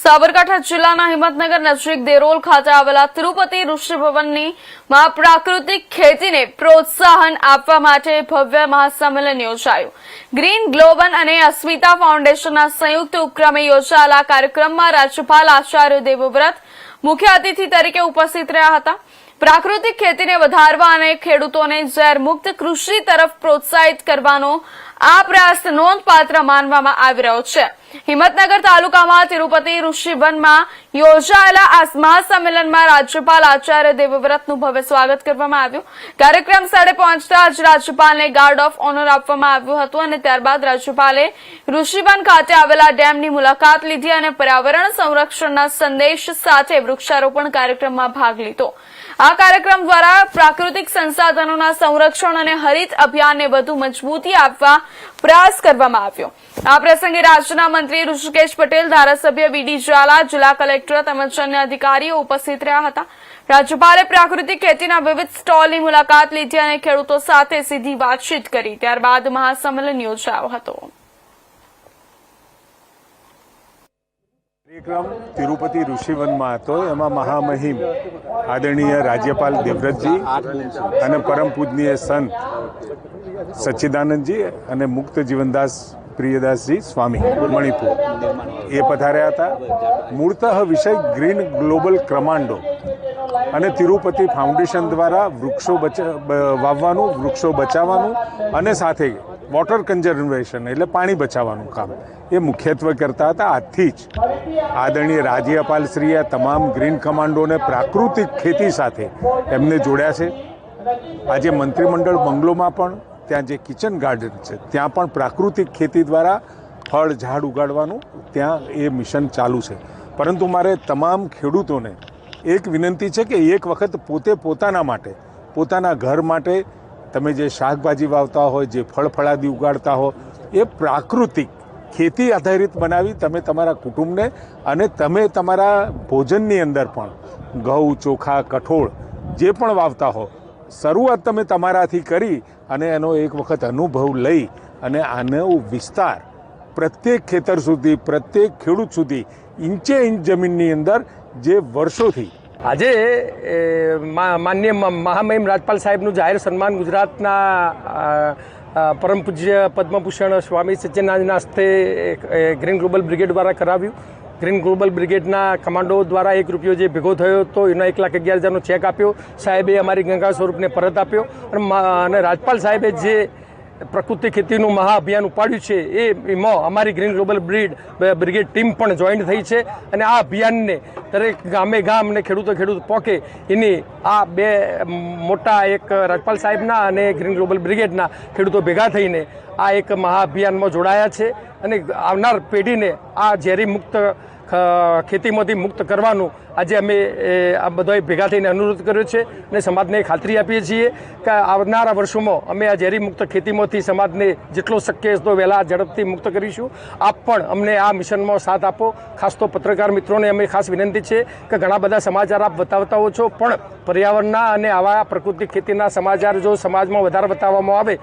સાબરકાંઠા જિલ્લાના હિંમતનગર નજીક દેરોલ ખાતે આવેલા તિરુપતિ ઋષિ ભવનની પ્રાકૃતિક ખેતીને પ્રોત્સાહન આપવા માટે ભવ્ય મહાસંમેલન યોજાયું। ગ્રીન ગ્લોબલ અને અસ્મિતા ફાઉન્ડેશનના સંયુક્ત ઉપક્રમે યોજાયેલા કાર્યક્રમમાં રાજ્યપાલ આચાર્ય દેવવ્રત મુખ્ય અતિથિ તરીકે ઉપસ્થિત રહ્યા હતા। પ્રાકૃતિક ખેતીને વધારવા અને ખેડૂતોને ઝેરમુક્ત કૃષિ તરફ પ્રોત્સાહિત કરવાનો આ પ્રયાસ નોંધપાત્ર માનવામાં આવી રહ્યો છે। હિંમતનગર તાલુકામાં તિરુપતિ ઋષિવનમાં યોજાયેલા આ મહાસંમેલનમાં રાજ્યપાલ આચાર્ય દેવવ્રતનું ભવ્ય સ્વાગત કરવામાં આવ્યું। કાર્યક્રમ સ્થળે પહોંચતા જ રાજ્યપાલને ગાર્ડ ઓફ ઓનર આપવામાં આવ્યું હતું અને ત્યારબાદ રાજ્યપાલે ઋષિવન ખાતે આવેલા ડેમની મુલાકાત લીધી અને પર્યાવરણ સંરક્ષણના સંદેશ સાથે વૃક્ષારોપણ કાર્યક્રમમાં ભાગ લીધો। આ કાર્યક્રમ દ્વારા પ્રાકૃતિક સંસાધનોના સંરક્ષણ અને હરિત અભિયાનને વધુ મજબૂતી આપવા પ્રયાસ કરવામાં આવ્યો। આ પ્રસંગે રાજ્યના મંત્રી ઋષિકેશ પટેલ, ધારાસભ્ય વીડી ઝાલા, જિલ્લા કલેક્ટર તેમજ અન્ય અધિકારીઓ ઉપસ્થિત રહ્યા હતા। રાજ્યપાલે પ્રાકૃતિક ખેતીના વિવિધ સ્ટોલની મુલાકાત લીધી અને ખેડૂતો સાથે સીધી વાતચીત કરી। ત્યારબાદ મહાસંમેલન યોજાયો હતો। કાર્યક્રમ તિરુપતિ ઋષિવનમાં હતો। એમાં મહામહિમ આદરણીય રાજ્યપાલ દેવવ્રતજી અને પરમ પૂજનીય સંત સચ્ચિદાનંદજી અને મુક્ત જીવનદાસ પ્રિયદાસજી સ્વામી મણિપુર એ પધાર્યા હતા। મૂળતઃ વિષય ગ્રીન ગ્લોબલ કમાન્ડો અને તિરુપતિ ફાઉન્ડેશન દ્વારા વૃક્ષો વાવવાનું, વૃક્ષો બચાવવાનું અને સાથે વોટર કન્ઝર્વેશન એટલે પાણી બચાવવાનું કામ એ મુખ્યત્વે કરતા હતા। આજથી જ આદરણીય રાજ્યપાલશ્રીએ તમામ ગ્રીન કમાન્ડોને પ્રાકૃતિક ખેતી સાથે એમને જોડ્યા છે। આજે મંત્રીમંડળ બંગલોમાં પણ ત્યાં જે કિચન ગાર્ડન છે ત્યાં પણ પ્રાકૃતિક ખેતી દ્વારા ફળ ઝાડ ઉગાડવાનું ત્યાં એ મિશન ચાલુ છે। પરંતુ મારે તમામ ખેડૂતોને એક વિનંતી છે કે એક વખત પોતે પોતાના માટે, પોતાના ઘર માટે તમે જે શાકભાજી વાવતા હોય, જે ફળફળાદી ઉગાડતા હો, એ પ્રાકૃતિક ખેતી આધારિત બનાવી તમે તમારા કુટુંબને અને તમે તમારા ભોજનની અંદર પણ ઘઉં, ચોખા, કઠોળ જે પણ વાવતા હો, શરૂઆત તમે તમારાથી કરી અને એનો એક વખત અનુભવ લઈ અને આનો વિસ્તાર પ્રત્યેક ખેતર સુધી, પ્રત્યેક ખેડૂત સુધી ઇંચે ઇંચ જમીનની અંદર જે વર્ષોથી આજે માનનીય મહામહિમ રાજપાલ સાહેબનું જાહેર સન્માન ગુજરાતના પરમ પૂજ્ય પદ્મભૂષણ સ્વામી સચ્ચિદાનંદના હસ્તે ગ્રીન ગ્લોબલ બ્રિગેડ દ્વારા કરાવ્યું। ગ્રીન ગ્લોબલ બ્રિગેડના કમાન્ડો દ્વારા ₹1 જે ભેગો થયો હતો એનો 1,11,000નો ચેક આપ્યો। સાહેબે અમારી ગંગા સ્વરૂપને પરત આપ્યો અને રાજપાલ સાહેબે જે પ્રકૃતિ ખેતીનું મહાઅભિયાન ઉપાડ્યું છે એમાં અમારી ગ્રીન ગ્લોબલ બ્રિગેડ ટીમ પણ જોઈન્ટ થઈ છે અને આ અભિયાનને દરેક ગામે ગામ અને ખેડૂત પોકે એની આ બે મોટા એક રાજપાલ સાહેબના અને ગ્રીન ગ્લોબલ બ્રિગેડના ખેડૂતો ભેગા થઈને આ એક મહાઅભિયાનમાં જોડાયા છે અને આવનાર પેઢીને આ ઝેરી મુક્ત ખેતીમાંથી મુક્ત કરવાનું આજે અમે આ બધાએ ભેગા થઈને અનુરોધ કર્યો છે અને સમાજને ખાતરી આપીએ છીએ કે આવનારા વર્ષોમાં અમે આ ઝેરી મુક્ત ખેતીમાંથી સમાજને જેટલો શક્ય તો વહેલા ઝડપથી મુક્ત કરીશું। આપ પણ અમને આ મિશનમાં સાથ આપો। ખાસ તો પત્રકાર મિત્રોને અમે ખાસ વિનંતી છે કે ઘણા બધા સમાચાર આપ બતાવતા હો છો, પણ પર્યાવરણના અને આવા પ્રકૃતિક ખેતીના સમાચાર જો સમાજમાં વધારે બતાવવામાં આવે